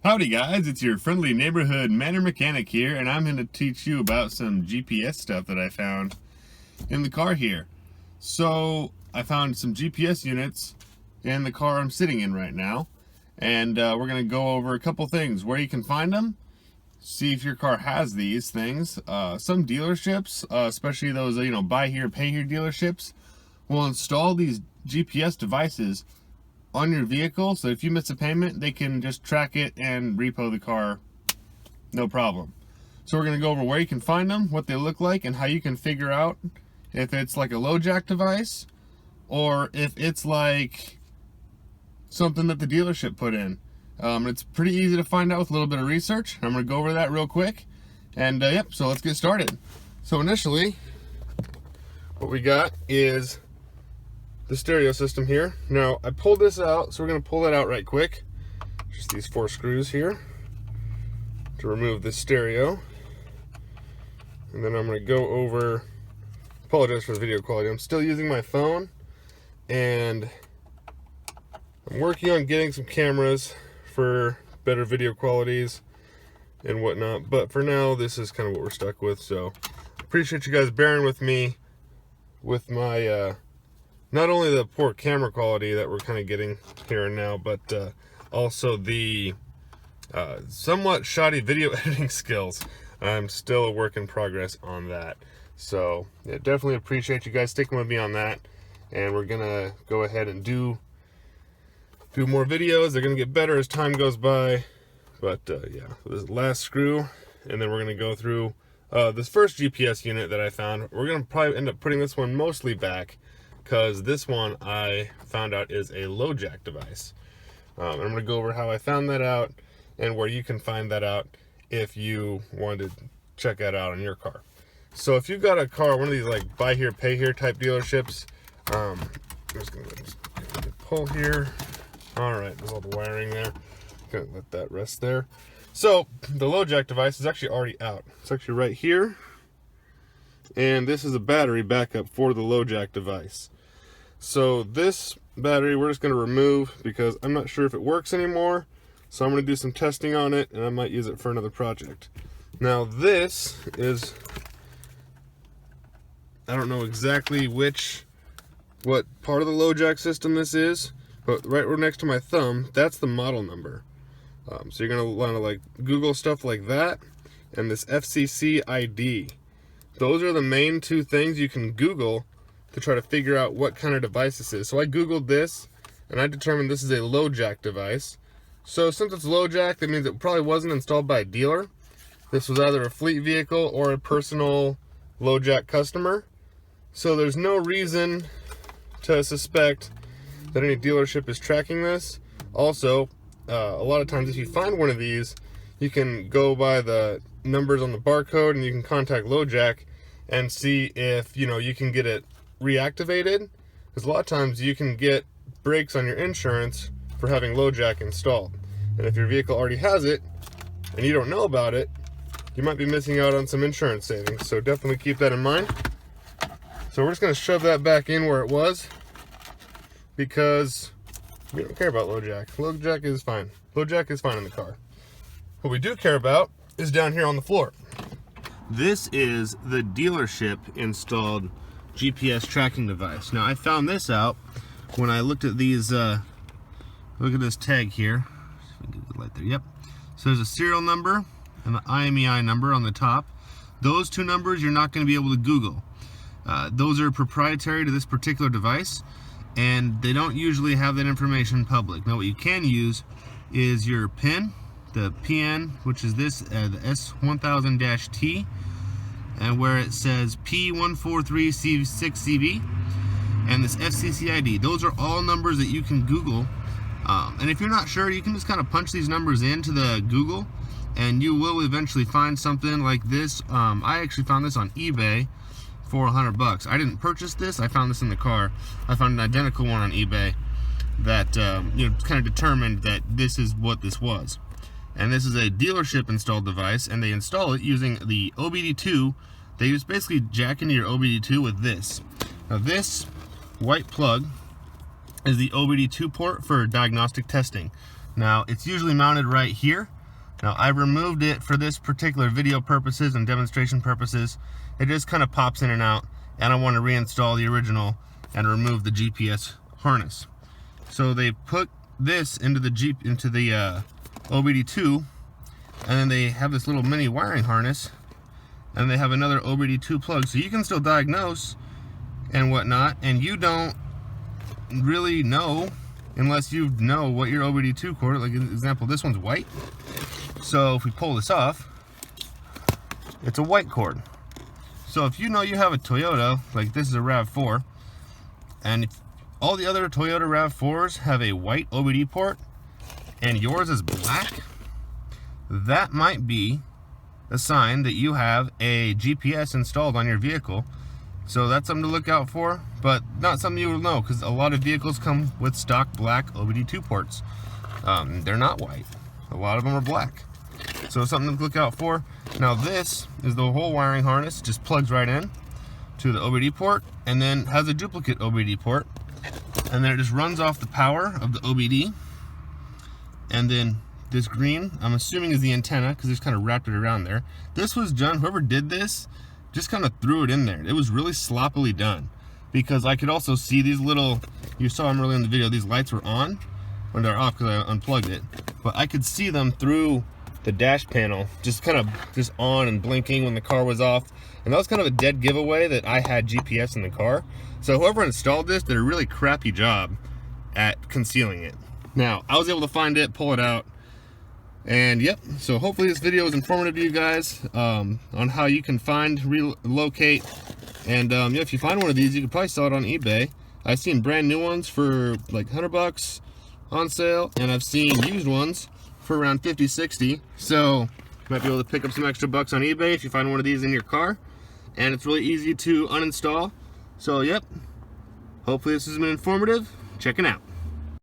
Howdy guys, it's your friendly neighborhood Manor Mechanic here, and I'm going to teach you about some GPS stuff that I found in the car here. So I found some GPS units in the car I'm sitting in right now, and we're going to go over a couple things, where you can find them, see if your car has these things. Some dealerships, especially those buy here pay here dealerships, will install these GPS devices on your vehicle, so if you miss a payment, they can just track it and repo the car, no problem. So we're going to go over where you can find them, what they look like, and how you can figure out if it's like a LoJack device or if it's like something that the dealership put in. It's pretty easy to find out with a little bit of research. I'm going to go over that real quick, and so let's get started. So initially, what we got is the stereo system here. Now I pulled this out, so we're going to pull that out right quick. Just these 4 screws here to remove the stereo, and then I'm going to go over. Apologize for the video quality. I'm still using my phone, and I'm working on getting some cameras for better video qualities and whatnot. But for now, this is kind of what we're stuck with. So appreciate you guys bearing with me with my not only the poor camera quality that we're kind of getting here and now, but also the somewhat shoddy video editing skills. I'm still a work in progress on that. So yeah, definitely appreciate you guys sticking with me on that. And we're gonna go ahead and do more videos. They're gonna get better as time goes by. But yeah, this last screw, and then we're gonna go through this first GPS unit that I found. We're gonna probably end up putting this one mostly back, because this one I found out is a LoJack device. I'm going to go over how I found that out and where you can find that out if you want to check that out on your car. So if you've got a car, one of these like buy here, pay here type dealerships, I'm just going to pull here. All right, there's all the wiring there. Going to let that rest there. So the LoJack device is actually already out. It's actually right here. And this is a battery backup for the LoJack device. So this battery we're just going to remove because I'm not sure if it works anymore. So I'm going to do some testing on it, and I might use it for another project. Now this is, I don't know exactly what part of the LoJack system this is, but right next to my thumb, that's the model number. So you're going to want to like Google stuff like that, and this FCC ID. Those are the main 2 things you can Google to try to figure out what kind of device this is. So I Googled this, and I determined this is a LoJack device. So since it's LoJack, that means it probably wasn't installed by a dealer. This was either a fleet vehicle or a personal LoJack customer. So there's no reason to suspect that any dealership is tracking this. Also, a lot of times if you find one of these, you can go by the numbers on the barcode and you can contact LoJack and see if you can get it reactivated, because a lot of times you can get breaks on your insurance for having LoJack installed, and if your vehicle already has it and you don't know about it, you might be missing out on some insurance savings. So definitely keep that in mind. So we're just going to shove that back in where it was, because we don't care about LoJack. LoJack is fine. LoJack is fine in the car. What we do care about is down here on the floor. This is the dealership installed GPS tracking device. Now I found this out when I looked at these, look at this tag here. Light there. Yep. So there's a serial number and the IMEI number on the top. Those 2 numbers you're not going to be able to Google. Those are proprietary to this particular device, and they don't usually have that information public. Now what you can use is your PIN, the PN, which is this, the S1000-T, and where it says P143C6CV, and this FCC ID. Those are all numbers that you can Google. And if you're not sure, you can just kind of punch these numbers into the Google, and you will eventually find something like this. I actually found this on eBay for $100. I didn't purchase this. I found this in the car. I found an identical one on eBay that kind of determined that this is what this was. And this is a dealership installed device, and they install it using the OBD2. They use basically jack into your OBD2 with this. Now this white plug is the OBD2 port for diagnostic testing. Now it's usually mounted right here. Now I removed it for this particular video purposes and demonstration purposes. It just kind of pops in and out, and I want to reinstall the original and remove the GPS harness. So they put this into the OBD2, and then they have this little mini wiring harness, and they have another OBD2 plug, so you can still diagnose and whatnot, and you don't really know unless you know what your OBD2 cord, like an example, this one's white. So if we pull this off, it's a white cord. So if you know you have a Toyota, like this is a RAV4, and if all the other Toyota RAV4s have a white OBD port and yours is black, that might be a sign that you have a GPS installed on your vehicle. So that's something to look out for, but not something you will know, because a lot of vehicles come with stock black OBD2 ports. They're not white. A lot of them are black. So something to look out for. Now this is the whole wiring harness, just plugs right in to the OBD port, and then has a duplicate OBD port, and then it just runs off the power of the OBD. And then this green, I'm assuming, is the antenna, because it's kind of wrapped it around there. This was done, whoever did this just kind of threw it in there. It was really sloppily done, because I could also see these little, you saw them earlier in the video, these lights were on when they're off because I unplugged it, but I could see them through the dash panel, just kind of just on and blinking when the car was off. And that was kind of a dead giveaway that I had GPS in the car. So whoever installed this did a really crappy job at concealing it. Now I was able to find it, pull it out, and yep, so hopefully this video is informative to you guys on how you can find, relocate, and yeah, if you find one of these, you could probably sell it on eBay. I've seen brand new ones for like $100 on sale, and I've seen used ones for around 50, 60. So you might be able to pick up some extra bucks on eBay if you find one of these in your car, and it's really easy to uninstall. So yep, hopefully this has been informative. Checking out.